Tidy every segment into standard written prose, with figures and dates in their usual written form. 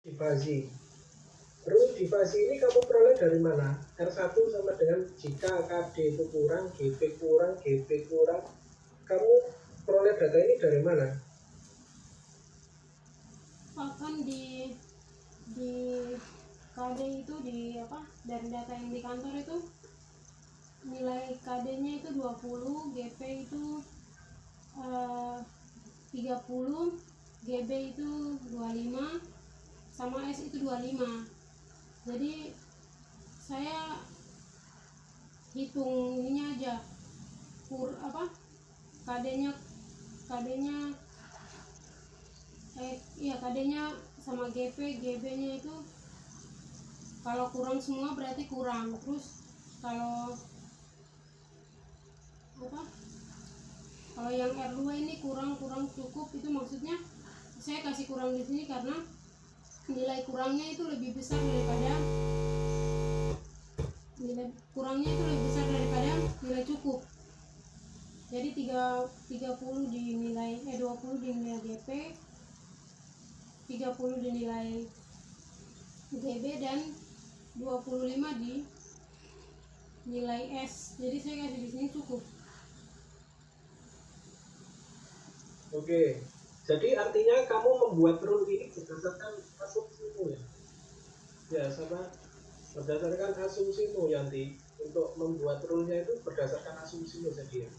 Divasi. Rule divasi ini kamu peroleh dari mana? R1 sama dengan jika KD itu kurang, GB kurang, GB kurang. Kamu peroleh data ini dari mana? Akan di KD itu dari data yang di kantor itu nilai KD-nya itu 20, GP itu 30, GB itu 25, sama S itu 25. Jadi saya hitung ininya aja, KD-nya KD-nya sama GB-nya itu kalau kurang semua berarti kurang. Terus kalau yang R2 ini kurang cukup, itu maksudnya saya kasih kurang di sini karena nilai kurangnya itu lebih besar daripada nilai cukup. Jadi 30 dinilai 20 dinilai GP, 30 dinilai GB, dan 25 di nilai S. Jadi saya kasih di sini cukup. Oke, jadi artinya kamu membuat rule ini berdasarkan asumsimu ya? Ya, sama berdasarkan asumsimu, Yanti. Untuk membuat rule-nya itu berdasarkan asumsimu jadi ya?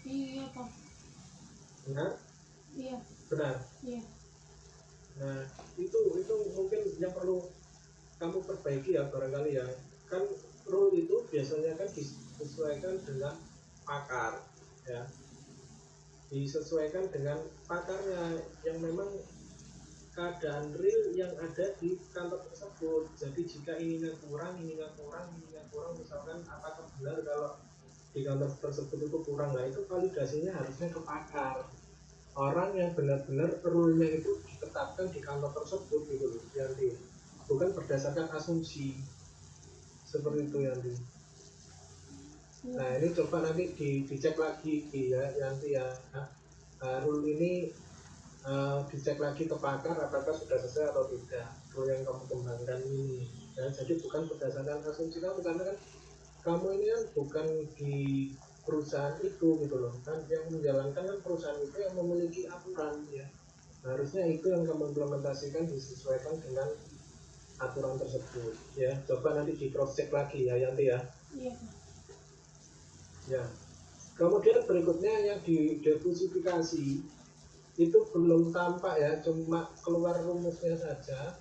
Iya Pak. Benar? Iya. Benar? Iya. Nah, itu mungkin yang perlu kamu perbaiki ya barangkali ya. Kan rule itu biasanya kan disesuaikan dengan pakar ya. Disesuaikan dengan pakarnya yang memang keadaan real yang ada di kantor tersebut. Jadi jika ininya kurang, misalkan apakah benar kalau di kantor tersebut itu kurang, nah itu validasinya harusnya ke pakar, orang yang benar-benar rule-nya itu ditetapkan di kantor tersebut gitu loh, Yanti. Bukan berdasarkan asumsi seperti itu, Yanti. Nah ini coba nanti dicek lagi ya, Yanti ya. Rule ini dicek lagi ke pakar apakah sudah sesuai atau tidak rule yang kamu kembangkan ini ya. Jadi bukan berdasarkan asumsi kamu, karena kan kamu ini kan bukan di perusahaan itu gitu loh kan, yang menjalankan kan perusahaan itu yang memiliki aturan ya, harusnya itu yang kamu implementasikan disesuaikan dengan aturan tersebut ya. Coba nanti di cross check lagi ya Yanti ya. Iya. Ya, kemudian berikutnya yang di defusifikasi itu belum tampak ya, cuma keluar rumusnya saja,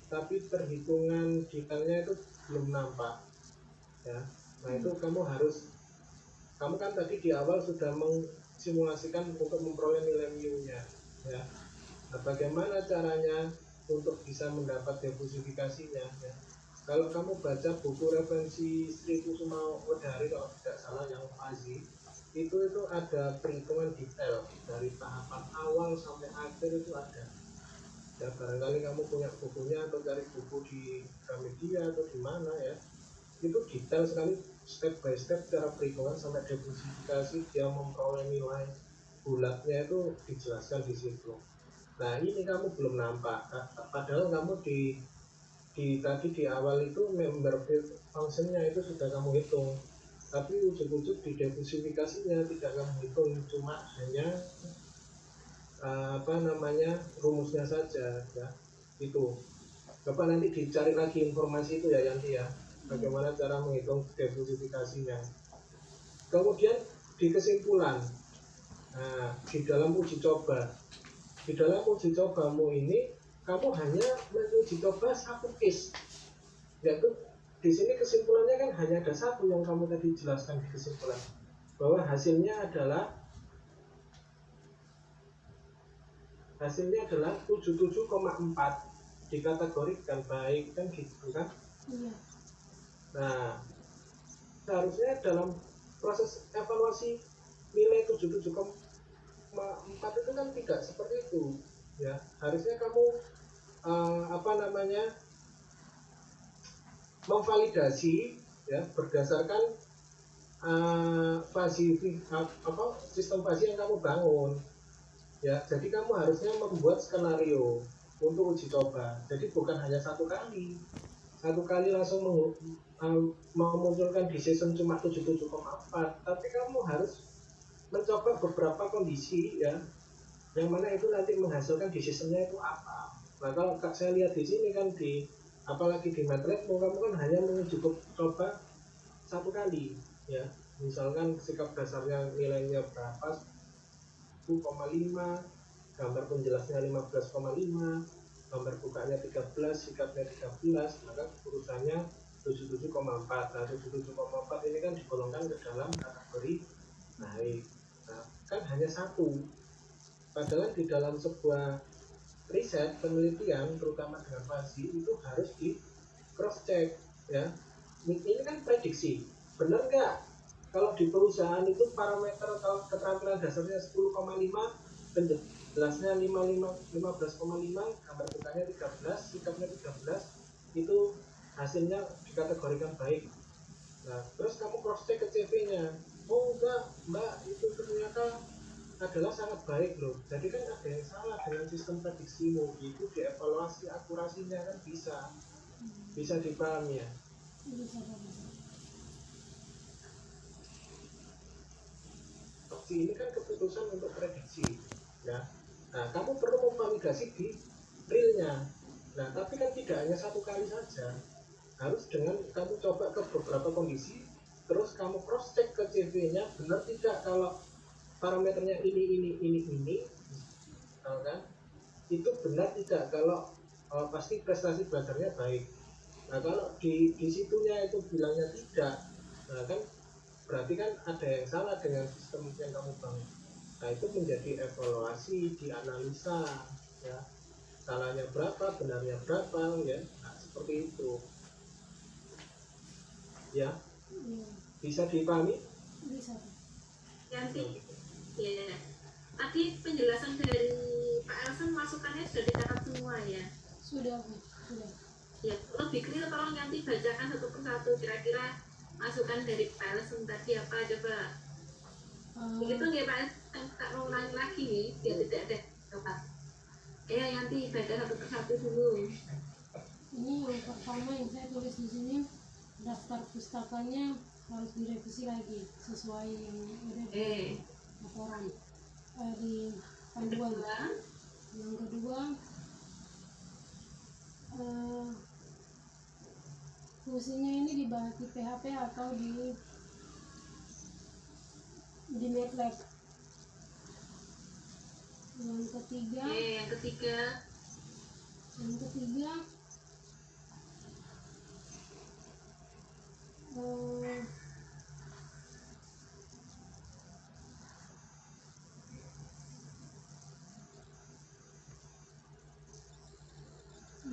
tapi perhitungan detailnya itu belum nampak ya. Nah itu kamu kan tadi di awal sudah mengsimulasikan untuk memperoleh nilai mu-nya ya. Nah, bagaimana caranya untuk bisa mendapat defusifikasinya ya? Kalau kamu baca buku referensi Sri Kusuma Wedari kalau tidak salah yang Fazi, itu ada perhitungan detail dari tahapan awal sampai akhir itu ada. Ya barangkali kamu punya bukunya atau cari buku di Gramedia atau di mana ya, itu detail sekali step by step cara perhitungan sampai defusifikasi dia memperoleh nilai bulatnya itu dijelaskan di situ. Nah ini kamu belum nampak, padahal kamu tadi di awal itu member functionnya itu sudah kamu hitung, tapi ujuk-ujuk di defusifikasinya tidak kamu hitung, cuma hanya rumusnya saja ya. Itu coba nanti dicari lagi informasi itu ya Yanti ya, bagaimana cara menghitung defusifikasinya. Kemudian di kesimpulan, nah, di dalam uji cobamu ini kamu hanya menguji coba satu case, yaitu di sini kesimpulannya kan hanya ada satu yang kamu tadi jelaskan di kesimpulan, bahwa hasilnya adalah 77,4 dikategorikan baik kan gitu kan. Iya. Nah seharusnya dalam proses evaluasi nilai 77,4 itu kan tidak seperti itu ya. Harusnya kamu memvalidasi ya berdasarkan sistem fasi yang kamu bangun ya. Jadi kamu harusnya membuat skenario untuk uji coba. Jadi bukan hanya satu kali langsung memunculkan decision cuma 77,4, tapi kamu harus mencoba beberapa kondisi ya, yang mana itu nanti menghasilkan decisionnya itu apa. Nah kalau saya lihat di sini kan, apalagi di MATLAB kamu kan hanya menguji coba satu kali ya, misalkan sikap dasarnya nilainya berapa, 1,5, gambar penjelasnya 15,5, gambar bukanya 13, sikapnya 13, maka urusannya 77,4. Nah 77,4 ini kan digolongkan ke dalam kategori baik. Nah kan hanya satu, padahal di dalam sebuah riset penelitian terutama dengan FASI itu harus di cross check ya. Ini kan prediksi, benar nggak kalau di perusahaan itu parameter kalau keterampilan dasarnya 10,5, penjelasnya 15,5, gambar bukanya 13, sikapnya 13, itu hasilnya dikategorikan baik. Nah terus kamu cross check ke CV-nya, oh enggak mbak, itu ternyata adalah sangat baik loh. Jadi kan ada yang salah dengan sistem prediksimu, itu dievaluasi akurasinya kan bisa dipahami ya. Bisa. Ini kan keputusan untuk prediksi ya. Nah kamu perlu memvalidasi di realnya. Nah tapi kan tidak hanya satu kali saja, harus dengan kamu coba ke beberapa kondisi, terus kamu cross check ke CV-nya, benar tidak kalau parameternya ini kan, itu benar tidak kalau pasti prestasi belajarnya baik. Nah kalau di situnya itu bilangnya tidak, nah kan berarti kan ada yang salah dengan sistem yang kamu bangun. Nah itu menjadi evaluasi, dianalisa ya, salahnya berapa, benarnya berapa ya. Nah seperti itu ya. Bisa dipahami? Bisa. Yanti, ya. Tadi penjelasan dari Pak Elson masukannya sudah dicatat semua ya? Sudah. Ya, lebih clear tolong Yanti bacakan satu persatu kira-kira masukan dari Pak Elson tadi apa coba. Begitu nggak Pak Elson, tak mau ulangi lagi nih, biar tidak ada tempat. Yanti baca satu persatu dulu. Ini yang pertama yang saya tulis di sini, daftar pustakanya harus direvisi lagi sesuai yang ada di laporan di panduan. Yang kedua, fungsinya ini dibahas di PHP atau di MATLAB. Yang ketiga,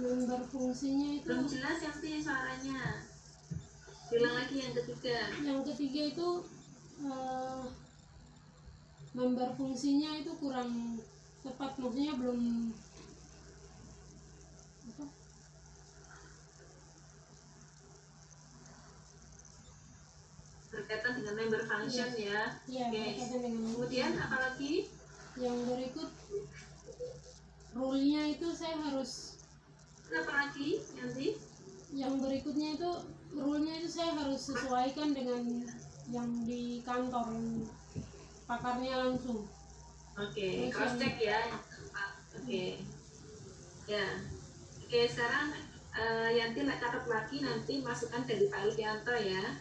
member fungsinya itu belum jelas Yanti suaranya, bilang lagi yang ketiga. Yang ketiga itu member fungsinya itu kurang tepat, maksudnya belum apa? Berkaitan dengan member function ya. Iya, berkaitan dengan Kemudian apalagi? Yang berikut, rule-nya itu saya harus. Apa lagi Yanti? Yang berikutnya itu rule-nya itu saya harus sesuaikan dengan yang di kantor, yang pakarnya langsung. Oke, cross check ya. Oke. Ya. Oke, sekarang Yanti catat lagi nanti masukan dari Pak Lukianto ya.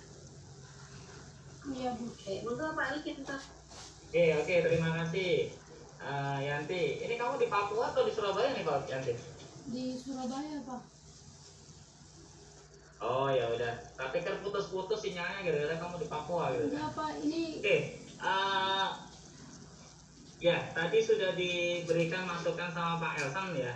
Iya Bu. Oke, monggo Pak Lukianto. Oke, terima kasih Yanti. Ini kamu di Papua atau di Surabaya nih Pak Yanti? Di Surabaya Pak. Oh ya udah, tapi terputus-putus sinyalnya gara-gara kamu di Papua gitu. Enggak Pak, ini Ya tadi sudah diberikan masukan sama Pak Elson ya.